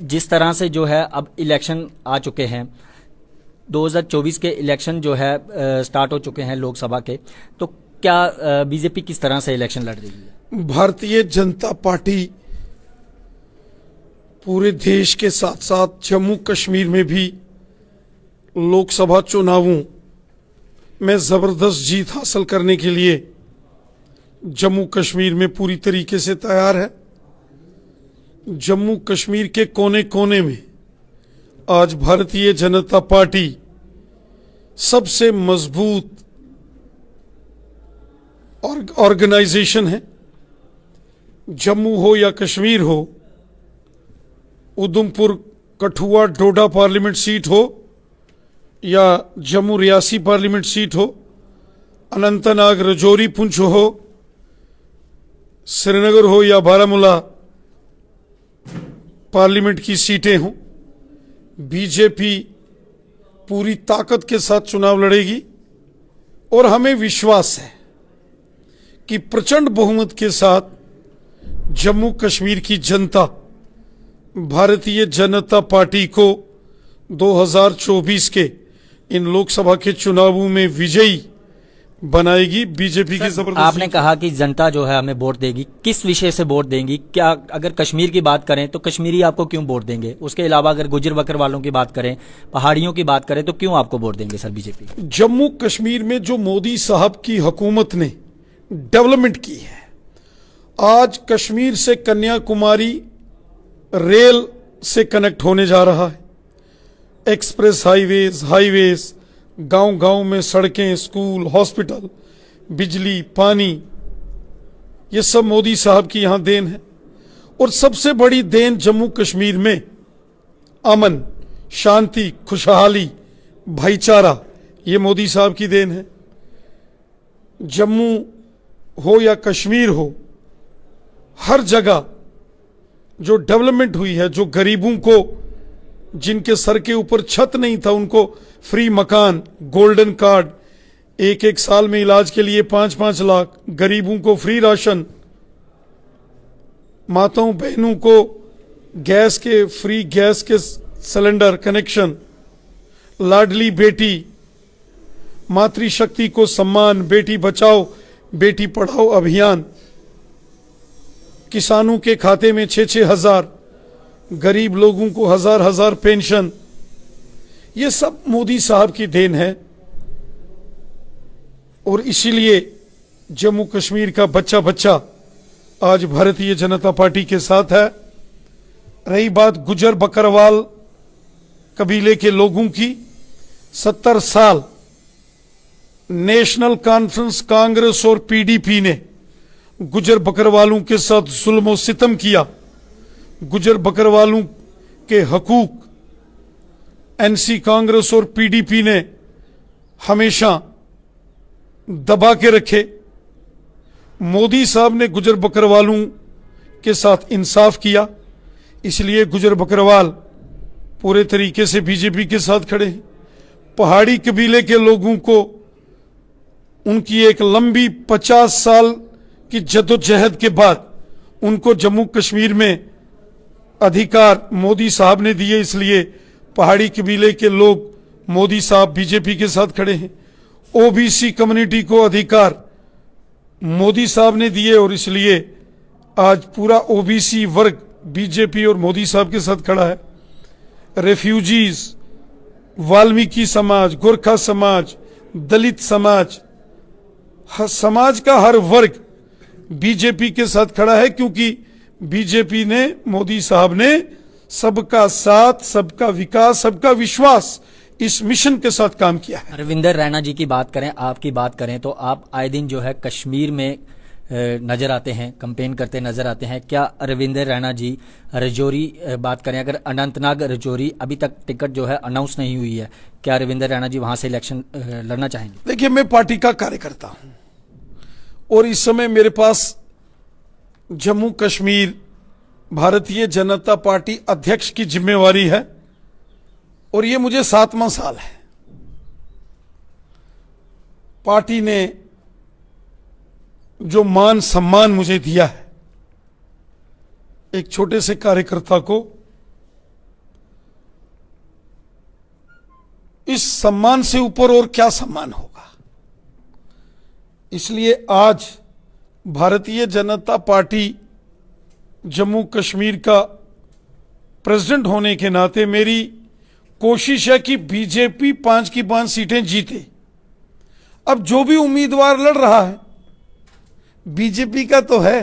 जिस तरह से जो है अब इलेक्शन आ चुके हैं, 2024 के इलेक्शन जो है स्टार्ट हो चुके हैं लोकसभा के, तो क्या बीजेपी किस तरह से इलेक्शन लड़ रही है? भारतीय जनता पार्टी पूरे देश के साथ साथ जम्मू कश्मीर में भी लोकसभा चुनावों में जबरदस्त जीत हासिल करने के लिए जम्मू कश्मीर में पूरी तरीके से तैयार है। जम्मू कश्मीर के कोने कोने में आज भारतीय जनता पार्टी सबसे मजबूत ऑर्गेनाइजेशन है। जम्मू हो या कश्मीर हो, उधमपुर कठुआ डोडा पार्लियामेंट सीट हो या जम्मू रियासी पार्लियामेंट सीट हो, अनंतनाग रजौरी पुंछ हो, श्रीनगर हो या बारामूला पार्लियामेंट की सीटें हों, बीजेपी पूरी ताकत के साथ चुनाव लड़ेगी। और हमें विश्वास है कि प्रचंड बहुमत के साथ जम्मू कश्मीर की जनता भारतीय जनता पार्टी को 2024 के इन लोकसभा के चुनावों में विजयी बनाएगी। बीजेपी की जबरदस्त। आपने कहा कि जनता जो है हमें वोट देगी, किस विषय से वोट देंगी? क्या अगर कश्मीर की बात करें तो कश्मीरी आपको क्यों वोट देंगे? उसके अलावा अगर गुजर बकर वालों की बात करें, पहाड़ियों की बात करें, तो क्यों आपको वोट देंगे सर बीजेपी? जम्मू कश्मीर में जो मोदी साहब की हुकूमत ने डेवलपमेंट की है, आज कश्मीर से कन्याकुमारी रेल से कनेक्ट होने जा रहा है। एक्सप्रेस हाईवेज, गांव-गांव में सड़कें, स्कूल, हॉस्पिटल, बिजली, पानी, ये सब मोदी साहब की यहां देन है। और सबसे बड़ी देन जम्मू कश्मीर में अमन, शांति, खुशहाली, भाईचारा, ये मोदी साहब की देन है। जम्मू हो या कश्मीर हो, हर जगह जो डेवलपमेंट हुई है, जो गरीबों को, जिनके सर के ऊपर छत नहीं था, उनको फ्री मकान, गोल्डन कार्ड, एक साल में इलाज के लिए 5-5 लाख, गरीबों को फ्री राशन, माताओं बहनों को फ्री गैस के सिलेंडर कनेक्शन, लाडली बेटी, मातृशक्ति को सम्मान, बेटी बचाओ बेटी पढ़ाओ अभियान, किसानों के खाते में 6-6 हजार, गरीब लोगों को 1000-1000 पेंशन, ये सब मोदी साहब की देन है। और इसीलिए जम्मू कश्मीर का बच्चा बच्चा आज भारतीय जनता पार्टी के साथ है। रही बात गुजर बकरवाल कबीले के लोगों की, 70 साल नेशनल कॉन्फ्रेंस कांग्रेस और पीडीपी ने गुजर बकरवालों के साथ जुल्म और सितम किया। गुजर बकरवालों के हकूक एनसी कांग्रेस और पीडीपी ने हमेशा दबा के रखे। मोदी साहब ने गुजर बकरवालों के साथ इंसाफ किया, इसलिए गुजर बकरवाल पूरे तरीके से बीजेपी के साथ खड़े हैं। पहाड़ी कबीले के लोगों को उनकी एक लंबी 50 साल की जद्दोजहद के बाद उनको जम्मू कश्मीर में अधिकार मोदी साहब ने दिए, इसलिए पहाड़ी कबीले के लोग मोदी साहब बीजेपी के साथ खड़े हैं। ओबीसी कम्युनिटी को अधिकार मोदी साहब ने दिए और इसलिए आज पूरा ओबीसी वर्ग बीजेपी और मोदी साहब के साथ खड़ा है। रेफ्यूजीज, वाल्मीकि समाज, गोरखा समाज, दलित समाज, समाज का हर वर्ग बीजेपी के साथ खड़ा है, क्योंकि बीजेपी ने, मोदी साहब ने सबका साथ, सबका विकास, सबका विश्वास, इस मिशन के साथ काम किया है। रविंदर रैना जी की बात करें, आपकी बात करें, तो आप आए दिन जो है कश्मीर में नजर आते हैं, कैंपेन करते नजर आते हैं। क्या रविंदर रैना जी रजौरी बात करें, अगर अनंतनाग रजौरी अभी तक टिकट जो है अनाउंस नहीं हुई है, क्या रविंदर रैना जी वहां से इलेक्शन लड़ना चाहेंगे? देखिए, मैं पार्टी का कार्यकर्ता हूं और इस समय मेरे पास जम्मू कश्मीर भारतीय जनता पार्टी अध्यक्ष की जिम्मेवारी है और ये मुझे 7वां साल है। पार्टी ने जो मान सम्मान मुझे दिया है, एक छोटे से कार्यकर्ता को इस सम्मान से ऊपर और क्या सम्मान होगा। इसलिए आज भारतीय जनता पार्टी जम्मू कश्मीर का प्रेसिडेंट होने के नाते मेरी कोशिश है कि बीजेपी 5 की 5 सीटें जीते। अब जो भी उम्मीदवार लड़ रहा है बीजेपी का तो है।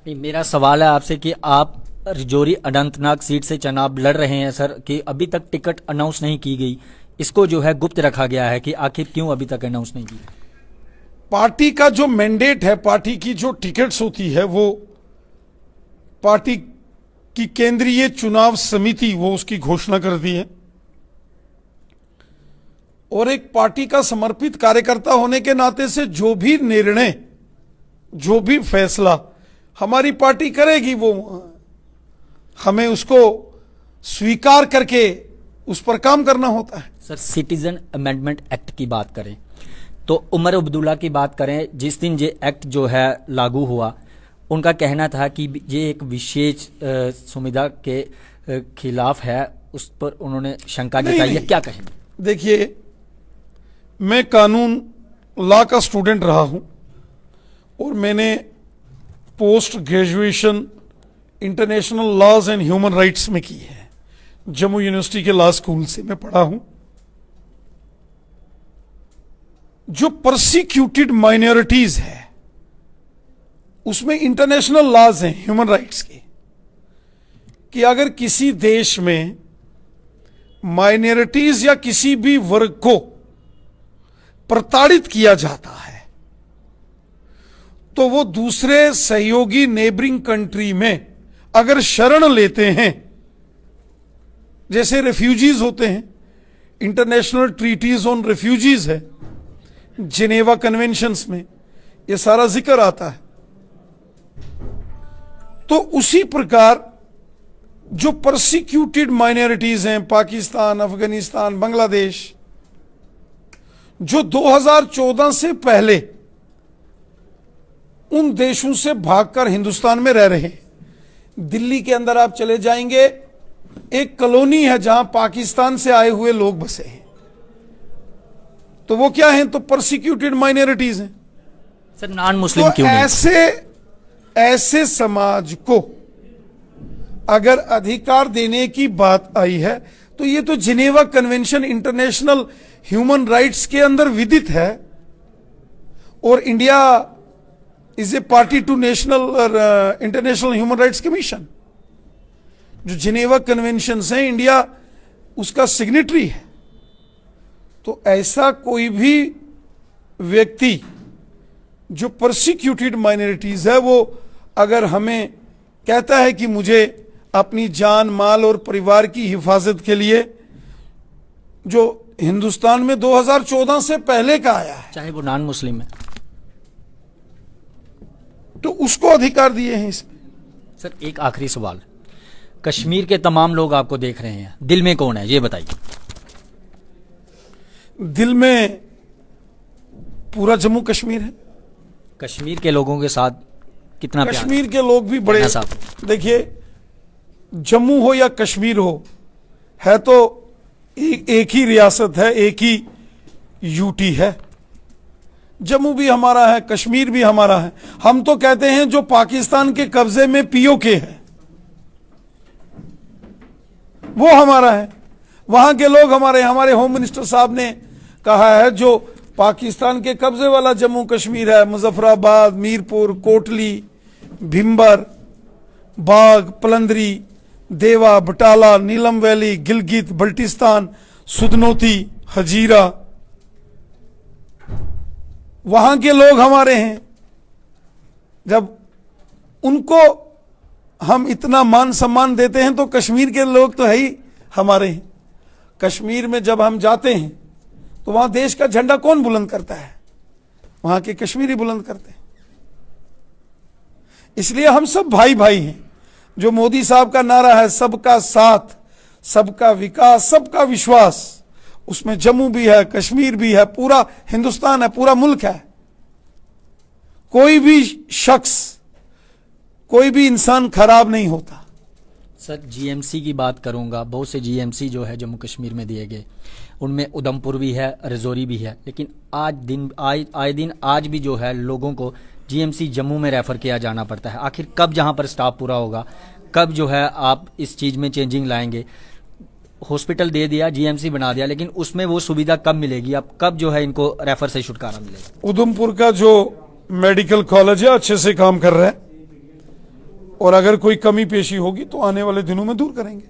नहीं, मेरा सवाल है आपसे कि आप रजौरी अनंतनाग सीट से चुनाव लड़ रहे हैं सर, कि अभी तक टिकट अनाउंस नहीं की गई, इसको जो है गुप्त रखा गया है, कि आखिर क्यों अभी तक अनाउंस नहीं की। पार्टी का जो मैंडेट है, पार्टी की जो टिकट्स होती है, वो पार्टी की केंद्रीय चुनाव समिति वो उसकी घोषणा करती है। और एक पार्टी का समर्पित कार्यकर्ता होने के नाते से जो भी निर्णय, जो भी फैसला हमारी पार्टी करेगी, वो हमें उसको स्वीकार करके उस पर काम करना होता है। सर, सिटीजन अमेंडमेंट एक्ट की बात करें तो उमर अब्दुल्ला की बात करें, जिस दिन ये एक्ट जो है लागू हुआ, उनका कहना था कि ये एक विशेष सुविधा के खिलाफ है, उस पर उन्होंने शंका जताई है, क्या कहेंगे। देखिए, मैं कानून लॉ का स्टूडेंट रहा हूं और मैंने post graduation international laws and human rights में की है। जम्मू यूनिवर्सिटी के लॉ स्कूल से मैं पढ़ा हूं। जो परसिक्यूटेड माइनॉरिटीज है उसमें इंटरनेशनल लॉज हैं ह्यूमन राइट्स के, कि अगर किसी देश में माइनॉरिटीज या किसी भी वर्ग को प्रताड़ित किया जाता है तो वो दूसरे सहयोगी नेबरिंग कंट्री में अगर शरण लेते हैं, जैसे रेफ्यूजीज होते हैं, इंटरनेशनल ट्रीटीज ऑन रेफ्यूजीज है, जिनेवा कन्वेंशंस में ये सारा जिक्र आता है, तो उसी प्रकार जो परसिक्यूटेड माइनॉरिटीज हैं, पाकिस्तान, अफगानिस्तान, बांग्लादेश, जो 2014 से पहले उन देशों से भागकर हिंदुस्तान में रह रहे हैं। दिल्ली के अंदर आप चले जाएंगे, एक कॉलोनी है जहां पाकिस्तान से आए हुए लोग बसे हैं, तो वो क्या हैं, तो परसिक्यूटेड माइनॉरिटीज हैं। सर, नॉन मुस्लिम तो क्यों नहीं? ऐसे समाज को अगर अधिकार देने की बात आई है तो ये तो Geneva convention international human rights के अंदर विदित है, और India is a party to national international human rights commission. जो जिनेवा कन्वेंशन है, इंडिया उसका सिग्नेटरी है। तो ऐसा कोई भी व्यक्ति जो परसिक्यूटेड माइनॉरिटीज है, वो अगर हमें कहता है कि मुझे अपनी जान, माल और परिवार की हिफाजत के लिए, जो हिंदुस्तान में 2014 से पहले का आया है, चाहे वो नॉन मुस्लिम है, तो उसको अधिकार दिए हैं इसमें। सर, एक आखिरी सवाल, कश्मीर के तमाम लोग आपको देख रहे हैं, दिल में कौन है ये बताइए। दिल में पूरा जम्मू कश्मीर है। कश्मीर के लोगों के साथ कितना प्यार कश्मीर के लोग भी बड़े, देखिए, जम्मू हो या कश्मीर हो, है तो एक ही रियासत है, एक ही यूटी है। जम्मू भी हमारा है, कश्मीर भी हमारा है। हम तो कहते हैं जो पाकिस्तान के कब्जे में पीओके है वो हमारा है। वहां के लोग हमारे होम मिनिस्टर साहब ने कहा है जो पाकिस्तान के कब्जे वाला जम्मू कश्मीर है, मुजफ्फराबाद, मीरपुर, कोटली, भिंबर, बाग, पलंदरी, देवा, बटाला, नीलम वैली, गिलगित, बल्टिस्तान, सुदनोती, हजीरा, वहां के लोग हमारे हैं। जब उनको हम इतना मान सम्मान देते हैं तो कश्मीर के लोग तो है ही हमारे हैं। कश्मीर में जब हम जाते हैं तो वहां देश का झंडा कौन बुलंद करता है? वहां के कश्मीरी बुलंद करते हैं। इसलिए हम सब भाई भाई हैं। जो मोदी साहब का नारा है, सबका साथ, सबका विकास, सबका विश्वास, उसमें जम्मू भी है, कश्मीर भी है, पूरा हिंदुस्तान है, पूरा मुल्क है। कोई भी शख्स, कोई भी इंसान खराब नहीं होता। सर जीएमसी की बात करूंगा, बहुत से जीएमसी जो है जम्मू कश्मीर में दिए गए, उनमें उधमपुर भी है, रजौरी भी है, लेकिन आए दिन आज भी जो है लोगों को जीएमसी जम्मू में रेफर किया जाना पड़ता है। आखिर कब जहां पर स्टाफ पूरा होगा, कब जो है आप इस चीज़ में चेंजिंग लाएंगे? हॉस्पिटल दे दिया, जीएमसी बना दिया, लेकिन उसमें वो सुविधा कब मिलेगी? अब कब जो है इनको रेफर से छुटकारा मिलेगा? उधमपुर का जो मेडिकल कॉलेज है अच्छे से काम कर रहा है, और अगर कोई कमी पेशी होगी तो आने वाले दिनों में दूर करेंगे।